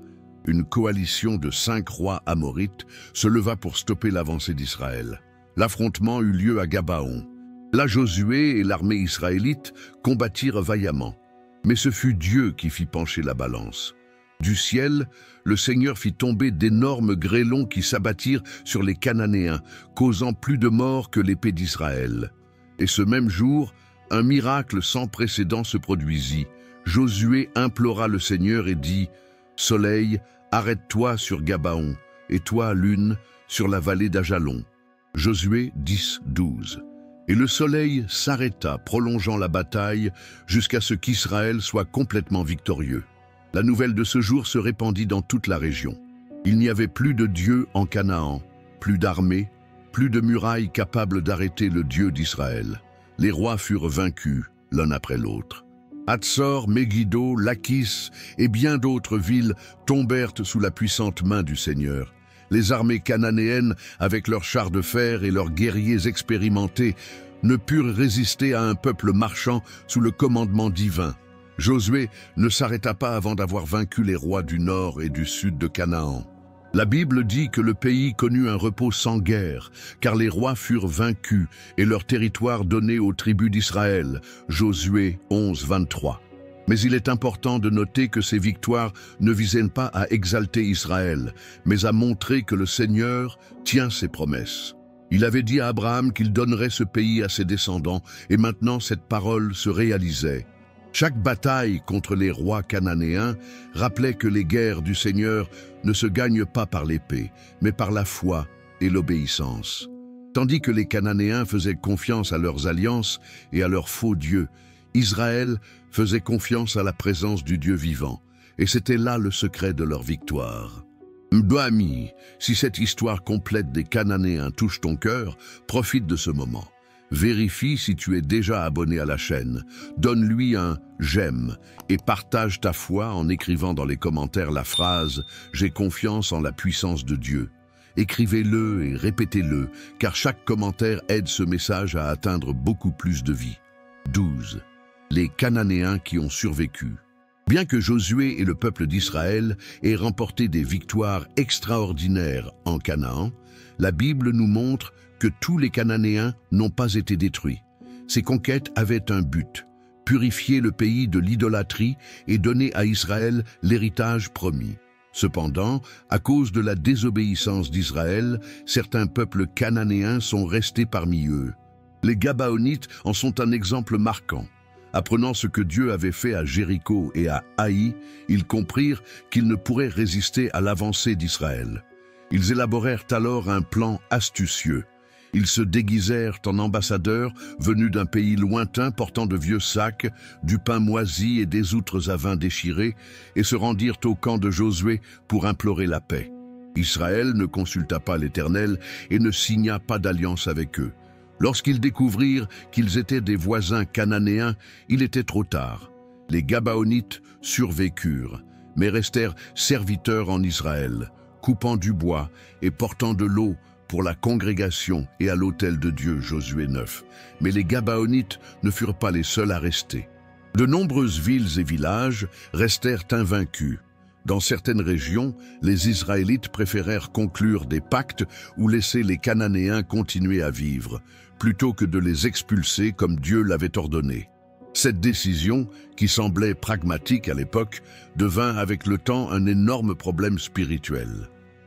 une coalition de 5 rois amorites se leva pour stopper l'avancée d'Israël. L'affrontement eut lieu à Gabaon. Là, Josué et l'armée israélite combattirent vaillamment. Mais ce fut Dieu qui fit pencher la balance. Du ciel, le Seigneur fit tomber d'énormes grêlons qui s'abattirent sur les Cananéens, causant plus de morts que l'épée d'Israël. Et ce même jour, un miracle sans précédent se produisit. Josué implora le Seigneur et dit « Soleil, arrête-toi sur Gabaon, et toi, lune, sur la vallée d'Ajalon. » Josué 10, 12. Et le soleil s'arrêta, prolongeant la bataille jusqu'à ce qu'Israël soit complètement victorieux. La nouvelle de ce jour se répandit dans toute la région. Il n'y avait plus de Dieu en Canaan, plus d'armée, plus de murailles capables d'arrêter le Dieu d'Israël. Les rois furent vaincus, l'un après l'autre. Hatzor, Megiddo, Lachis et bien d'autres villes tombèrent sous la puissante main du Seigneur. Les armées cananéennes, avec leurs chars de fer et leurs guerriers expérimentés, ne purent résister à un peuple marchant sous le commandement divin. Josué ne s'arrêta pas avant d'avoir vaincu les rois du nord et du sud de Canaan. La Bible dit que le pays connut un repos sans guerre, car les rois furent vaincus et leur territoire donné aux tribus d'Israël. Josué 11, 23. Mais il est important de noter que ces victoires ne visaient pas à exalter Israël, mais à montrer que le Seigneur tient ses promesses. Il avait dit à Abraham qu'il donnerait ce pays à ses descendants, et maintenant cette parole se réalisait. Chaque bataille contre les rois cananéens rappelait que les guerres du Seigneur ne se gagnent pas par l'épée, mais par la foi et l'obéissance. Tandis que les Cananéens faisaient confiance à leurs alliances et à leurs faux dieux, Israël faisait confiance à la présence du Dieu vivant, et c'était là le secret de leur victoire. M'Doami, si cette histoire complète des Cananéens touche ton cœur, profite de ce moment. Vérifie si tu es déjà abonné à la chaîne. Donne-lui un « j'aime » et partage ta foi en écrivant dans les commentaires la phrase « J'ai confiance en la puissance de Dieu ». Écrivez-le et répétez-le, car chaque commentaire aide ce message à atteindre beaucoup plus de vies. 12. Les Cananéens qui ont survécu. Bien que Josué et le peuple d'Israël aient remporté des victoires extraordinaires en Canaan, la Bible nous montre que tous les Cananéens n'ont pas été détruits. Ces conquêtes avaient un but, purifier le pays de l'idolâtrie et donner à Israël l'héritage promis. Cependant, à cause de la désobéissance d'Israël, certains peuples cananéens sont restés parmi eux. Les Gabaonites en sont un exemple marquant. Apprenant ce que Dieu avait fait à Jéricho et à Haï, ils comprirent qu'ils ne pourraient résister à l'avancée d'Israël. Ils élaborèrent alors un plan astucieux. Ils se déguisèrent en ambassadeurs venus d'un pays lointain portant de vieux sacs, du pain moisi et des outres à vin déchirés, et se rendirent au camp de Josué pour implorer la paix. Israël ne consulta pas l'Éternel et ne signa pas d'alliance avec eux. Lorsqu'ils découvrirent qu'ils étaient des voisins cananéens, il était trop tard. Les Gabaonites survécurent, mais restèrent serviteurs en Israël, coupant du bois et portant de l'eau pour la congrégation et à l'autel de Dieu, Josué 9. Mais les Gabaonites ne furent pas les seuls à rester. De nombreuses villes et villages restèrent invaincus. Dans certaines régions, les Israélites préférèrent conclure des pactes ou laisser les Cananéens continuer à vivre, plutôt que de les expulser comme Dieu l'avait ordonné. Cette décision, qui semblait pragmatique à l'époque, devint avec le temps un énorme problème spirituel.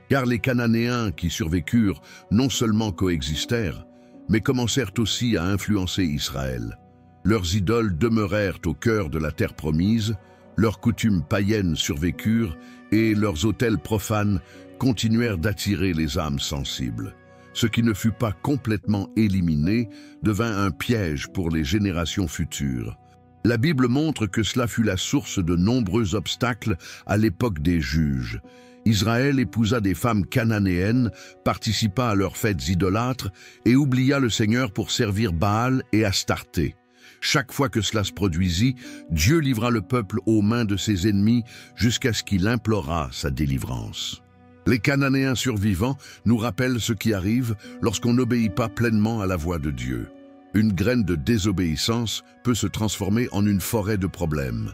Car les Cananéens qui survécurent non seulement coexistèrent, mais commencèrent aussi à influencer Israël. Leurs idoles demeurèrent au cœur de la terre promise, leurs coutumes païennes survécurent et leurs autels profanes continuèrent d'attirer les âmes sensibles. Ce qui ne fut pas complètement éliminé devint un piège pour les générations futures. La Bible montre que cela fut la source de nombreux obstacles à l'époque des juges. Israël épousa des femmes cananéennes, participa à leurs fêtes idolâtres et oublia le Seigneur pour servir Baal et Astarté. Chaque fois que cela se produisit, Dieu livra le peuple aux mains de ses ennemis jusqu'à ce qu'il implora sa délivrance. Les Cananéens survivants nous rappellent ce qui arrive lorsqu'on n'obéit pas pleinement à la voix de Dieu. Une graine de désobéissance peut se transformer en une forêt de problèmes.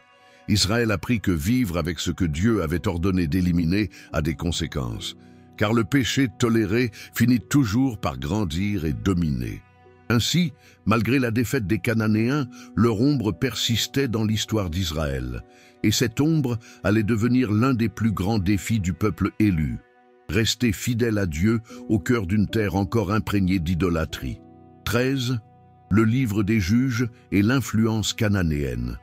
Israël apprit que vivre avec ce que Dieu avait ordonné d'éliminer a des conséquences, car le péché toléré finit toujours par grandir et dominer. Ainsi, malgré la défaite des Cananéens, leur ombre persistait dans l'histoire d'Israël, et cette ombre allait devenir l'un des plus grands défis du peuple élu. Rester fidèle à Dieu au cœur d'une terre encore imprégnée d'idolâtrie. 13. Le livre des juges et l'influence cananéenne.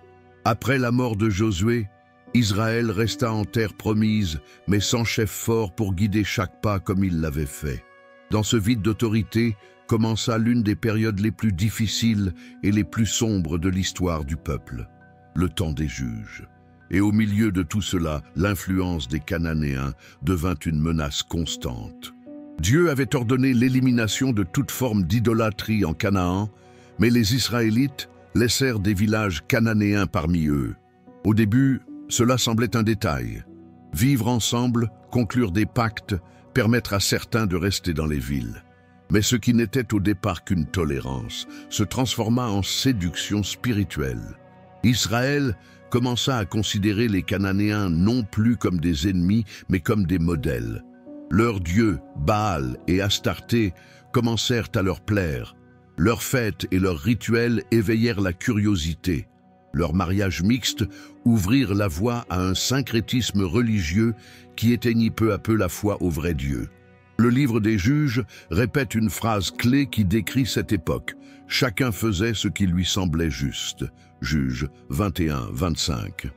Après la mort de Josué, Israël resta en terre promise, mais sans chef fort pour guider chaque pas comme il l'avait fait. Dans ce vide d'autorité, commença l'une des périodes les plus difficiles et les plus sombres de l'histoire du peuple, le temps des juges. Et au milieu de tout cela, l'influence des Cananéens devint une menace constante. Dieu avait ordonné l'élimination de toute forme d'idolâtrie en Canaan, mais les Israélites laissèrent des villages cananéens parmi eux. Au début, cela semblait un détail. Vivre ensemble, conclure des pactes, permettre à certains de rester dans les villes. Mais ce qui n'était au départ qu'une tolérance se transforma en séduction spirituelle. Israël commença à considérer les Cananéens non plus comme des ennemis, mais comme des modèles. Leurs dieux, Baal et Astarté, commencèrent à leur plaire. Leurs fêtes et leurs rituels éveillèrent la curiosité. Leurs mariages mixtes ouvrirent la voie à un syncrétisme religieux qui éteignit peu à peu la foi au vrai Dieu. Le livre des Juges répète une phrase clé qui décrit cette époque. Chacun faisait ce qui lui semblait juste. Juges 21-25.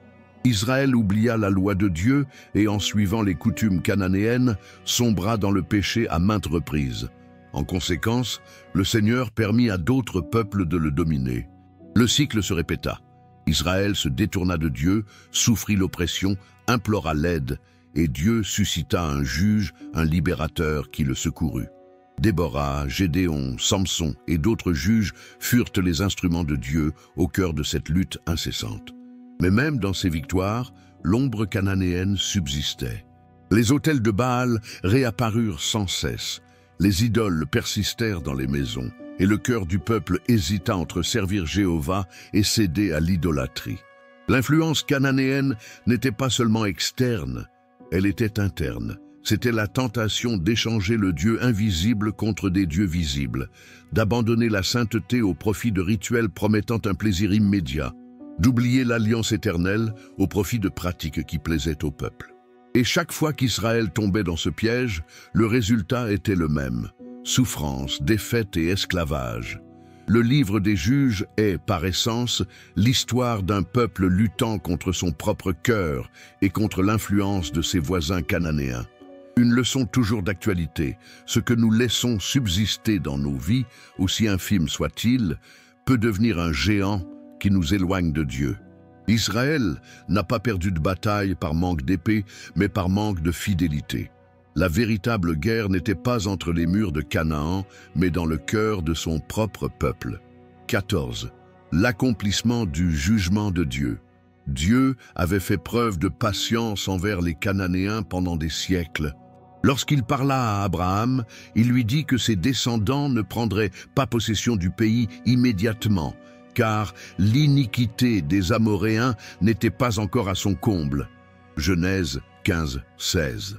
Israël oublia la loi de Dieu et, en suivant les coutumes cananéennes, sombra dans le péché à maintes reprises. En conséquence, le Seigneur permit à d'autres peuples de le dominer. Le cycle se répéta. Israël se détourna de Dieu, souffrit l'oppression, implora l'aide, et Dieu suscita un juge, un libérateur qui le secourut. Déborah, Gédéon, Samson et d'autres juges furent les instruments de Dieu au cœur de cette lutte incessante. Mais même dans ces victoires, l'ombre cananéenne subsistait. Les autels de Baal réapparurent sans cesse. Les idoles persistèrent dans les maisons, et le cœur du peuple hésita entre servir Jéhovah et céder à l'idolâtrie. L'influence cananéenne n'était pas seulement externe, elle était interne. C'était la tentation d'échanger le Dieu invisible contre des dieux visibles, d'abandonner la sainteté au profit de rituels promettant un plaisir immédiat, d'oublier l'alliance éternelle au profit de pratiques qui plaisaient au peuple. Et chaque fois qu'Israël tombait dans ce piège, le résultat était le même: souffrance, défaite et esclavage. Le livre des Juges est, par essence, l'histoire d'un peuple luttant contre son propre cœur et contre l'influence de ses voisins cananéens. Une leçon toujours d'actualité: ce que nous laissons subsister dans nos vies, aussi infime soit-il, peut devenir un géant qui nous éloigne de Dieu. Israël n'a pas perdu de bataille par manque d'épée, mais par manque de fidélité. La véritable guerre n'était pas entre les murs de Canaan, mais dans le cœur de son propre peuple. 14. L'accomplissement du jugement de Dieu. Dieu avait fait preuve de patience envers les Cananéens pendant des siècles. Lorsqu'il parla à Abraham, il lui dit que ses descendants ne prendraient pas possession du pays immédiatement, car l'iniquité des Amoréens n'était pas encore à son comble. Genèse 15-16.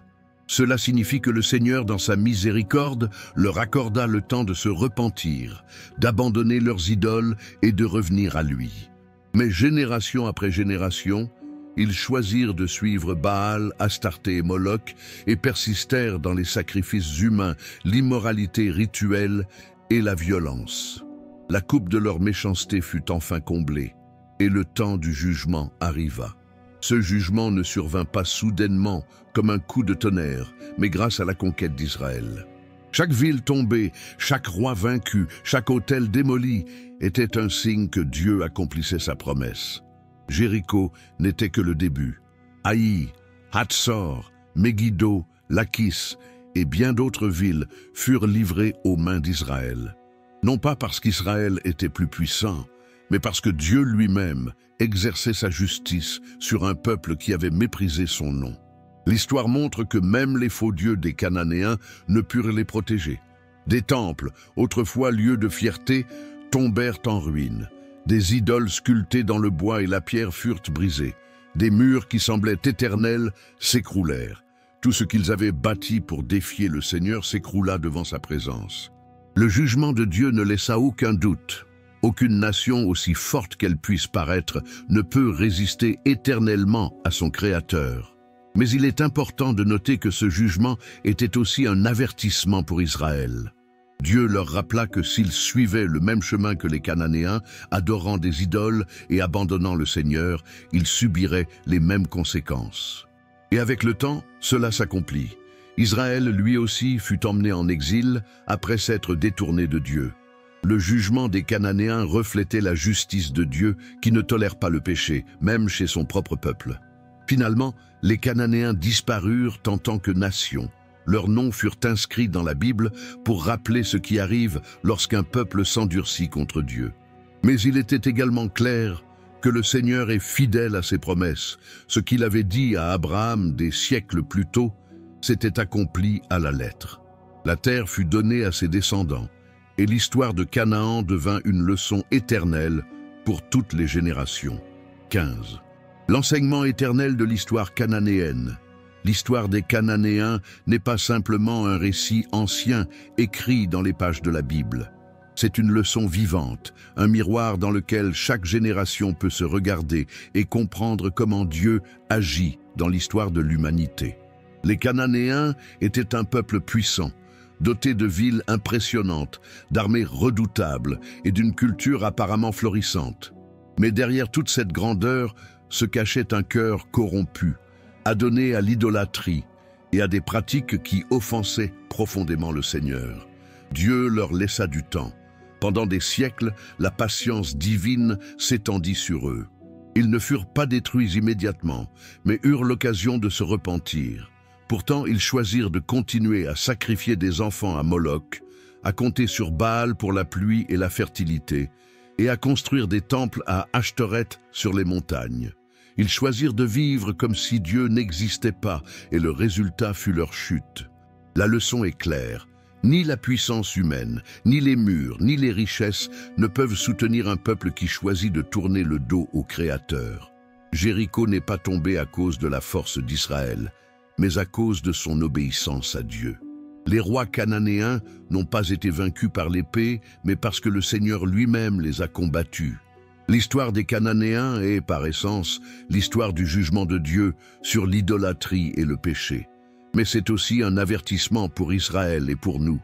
Cela signifie que le Seigneur, dans sa miséricorde, leur accorda le temps de se repentir, d'abandonner leurs idoles et de revenir à lui. Mais génération après génération, ils choisirent de suivre Baal, Astarté et Moloch et persistèrent dans les sacrifices humains, l'immoralité rituelle et la violence. La coupe de leur méchanceté fut enfin comblée, et le temps du jugement arriva. Ce jugement ne survint pas soudainement comme un coup de tonnerre, mais grâce à la conquête d'Israël. Chaque ville tombée, chaque roi vaincu, chaque autel démoli était un signe que Dieu accomplissait sa promesse. Jéricho n'était que le début. Haï, Hatzor, Megiddo, Lachis et bien d'autres villes furent livrées aux mains d'Israël. Non pas parce qu'Israël était plus puissant, mais parce que Dieu lui-même exerçait sa justice sur un peuple qui avait méprisé son nom. L'histoire montre que même les faux dieux des Cananéens ne purent les protéger. Des temples, autrefois lieux de fierté, tombèrent en ruine. Des idoles sculptées dans le bois et la pierre furent brisées. Des murs qui semblaient éternels s'écroulèrent. Tout ce qu'ils avaient bâti pour défier le Seigneur s'écroula devant sa présence. Le jugement de Dieu ne laissa aucun doute. Aucune nation, aussi forte qu'elle puisse paraître, ne peut résister éternellement à son Créateur. Mais il est important de noter que ce jugement était aussi un avertissement pour Israël. Dieu leur rappela que s'ils suivaient le même chemin que les Cananéens, adorant des idoles et abandonnant le Seigneur, ils subiraient les mêmes conséquences. Et avec le temps, cela s'accomplit. Israël, lui aussi, fut emmené en exil après s'être détourné de Dieu. Le jugement des Cananéens reflétait la justice de Dieu qui ne tolère pas le péché, même chez son propre peuple. Finalement, les Cananéens disparurent en tant que nation. Leurs noms furent inscrits dans la Bible pour rappeler ce qui arrive lorsqu'un peuple s'endurcit contre Dieu. Mais il était également clair que le Seigneur est fidèle à ses promesses. Ce qu'il avait dit à Abraham des siècles plus tôt s'était accompli à la lettre. La terre fut donnée à ses descendants, et l'histoire de Canaan devint une leçon éternelle pour toutes les générations. 15. L'enseignement éternel de l'histoire cananéenne. L'histoire des Cananéens n'est pas simplement un récit ancien écrit dans les pages de la Bible. C'est une leçon vivante, un miroir dans lequel chaque génération peut se regarder et comprendre comment Dieu agit dans l'histoire de l'humanité. Les Cananéens étaient un peuple puissant, doté de villes impressionnantes, d'armées redoutables et d'une culture apparemment florissante. Mais derrière toute cette grandeur se cachait un cœur corrompu, adonné à l'idolâtrie et à des pratiques qui offensaient profondément le Seigneur. Dieu leur laissa du temps. Pendant des siècles, la patience divine s'étendit sur eux. Ils ne furent pas détruits immédiatement, mais eurent l'occasion de se repentir. Pourtant, ils choisirent de continuer à sacrifier des enfants à Moloch, à compter sur Baal pour la pluie et la fertilité, et à construire des temples à Ashtoreth sur les montagnes. Ils choisirent de vivre comme si Dieu n'existait pas, et le résultat fut leur chute. La leçon est claire. Ni la puissance humaine, ni les murs, ni les richesses ne peuvent soutenir un peuple qui choisit de tourner le dos au Créateur. Jéricho n'est pas tombé à cause de la force d'Israël, mais à cause de son obéissance à Dieu. Les rois cananéens n'ont pas été vaincus par l'épée, mais parce que le Seigneur lui-même les a combattus. L'histoire des Cananéens est, par essence, l'histoire du jugement de Dieu sur l'idolâtrie et le péché. Mais c'est aussi un avertissement pour Israël et pour nous.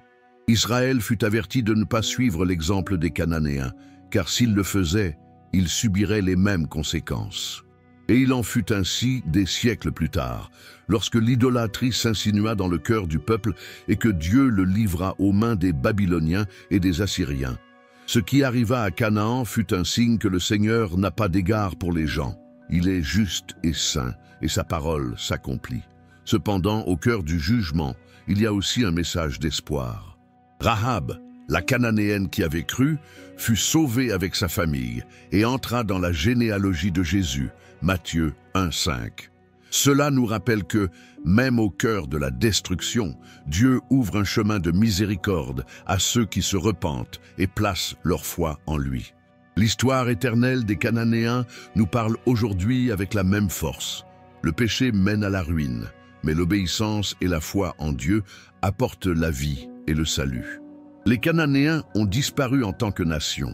Israël fut averti de ne pas suivre l'exemple des Cananéens, car s'il le faisait, il subirait les mêmes conséquences. Et il en fut ainsi des siècles plus tard, lorsque l'idolâtrie s'insinua dans le cœur du peuple et que Dieu le livra aux mains des Babyloniens et des Assyriens. Ce qui arriva à Canaan fut un signe que le Seigneur n'a pas d'égard pour les gens. Il est juste et saint, et sa parole s'accomplit. Cependant, au cœur du jugement, il y a aussi un message d'espoir. Rahab, la Cananéenne qui avait cru, fut sauvée avec sa famille et entra dans la généalogie de Jésus, Matthieu 1,5. Cela nous rappelle que, même au cœur de la destruction, Dieu ouvre un chemin de miséricorde à ceux qui se repentent et placent leur foi en lui. L'histoire éternelle des Cananéens nous parle aujourd'hui avec la même force. Le péché mène à la ruine, mais l'obéissance et la foi en Dieu apportent la vie et le salut. Les Cananéens ont disparu en tant que nation,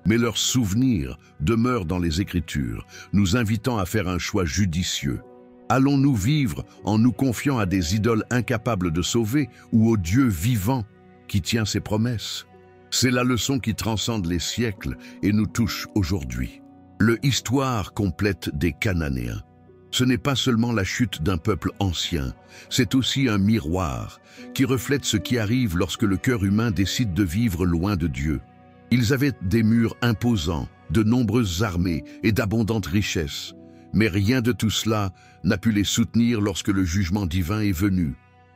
mais leurs souvenirs demeurent dans les Écritures, nous invitant à faire un choix judicieux. Allons-nous vivre en nous confiant à des idoles incapables de sauver ou au Dieu vivant qui tient ses promesses? C'est la leçon qui transcende les siècles et nous touche aujourd'hui. L'histoire complète des Cananéens. Ce n'est pas seulement la chute d'un peuple ancien, c'est aussi un miroir qui reflète ce qui arrive lorsque le cœur humain décide de vivre loin de Dieu. Ils avaient des murs imposants, de nombreuses armées et d'abondantes richesses, mais rien de tout cela n'a pu les soutenir lorsque le jugement divin est venu.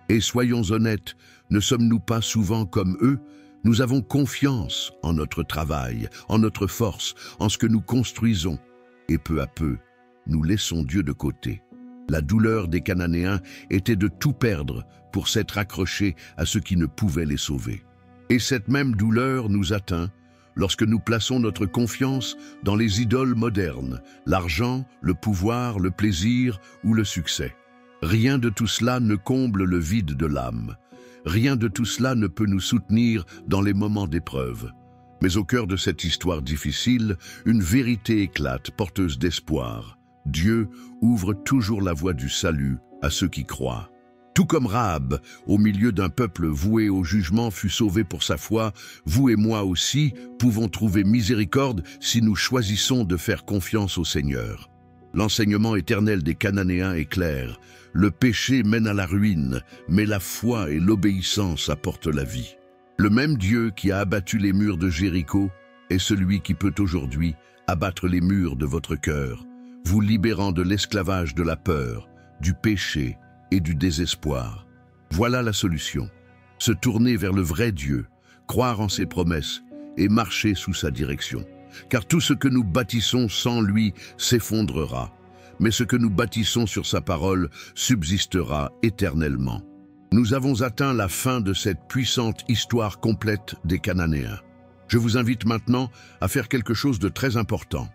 Et soyons honnêtes, ne sommes-nous pas souvent comme eux? Nous avons confiance en notre travail, en notre force, en ce que nous construisons, et peu à peu, nous laissons Dieu de côté. La douleur des Cananéens était de tout perdre pour s'être accrochés à ce qui ne pouvait les sauver. Et cette même douleur nous atteint lorsque nous plaçons notre confiance dans les idoles modernes, l'argent, le pouvoir, le plaisir ou le succès. Rien de tout cela ne comble le vide de l'âme. Rien de tout cela ne peut nous soutenir dans les moments d'épreuve. Mais au cœur de cette histoire difficile, une vérité éclate, porteuse d'espoir. Dieu ouvre toujours la voie du salut à ceux qui croient. Tout comme Rahab, au milieu d'un peuple voué au jugement, fut sauvé pour sa foi, vous et moi aussi pouvons trouver miséricorde si nous choisissons de faire confiance au Seigneur. L'enseignement éternel des Cananéens est clair. Le péché mène à la ruine, mais la foi et l'obéissance apportent la vie. Le même Dieu qui a abattu les murs de Jéricho est celui qui peut aujourd'hui abattre les murs de votre cœur, vous libérant de l'esclavage de la peur, du péché et du désespoir. Voilà la solution. Se tourner vers le vrai Dieu, croire en ses promesses et marcher sous sa direction. Car tout ce que nous bâtissons sans lui s'effondrera, mais ce que nous bâtissons sur sa parole subsistera éternellement. Nous avons atteint la fin de cette puissante histoire complète des Cananéens. Je vous invite maintenant à faire quelque chose de très important.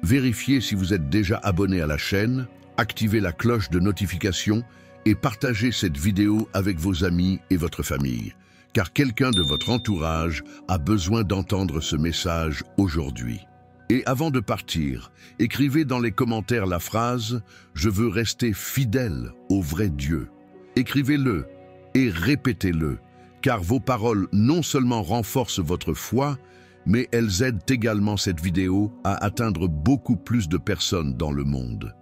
Vérifiez si vous êtes déjà abonné à la chaîne, activez la cloche de notification et partagez cette vidéo avec vos amis et votre famille, car quelqu'un de votre entourage a besoin d'entendre ce message aujourd'hui. Et avant de partir, écrivez dans les commentaires la phrase « Je veux rester fidèle au vrai Dieu ». Écrivez-le et répétez-le, car vos paroles non seulement renforcent votre foi, mais elles aident également cette vidéo à atteindre beaucoup plus de personnes dans le monde.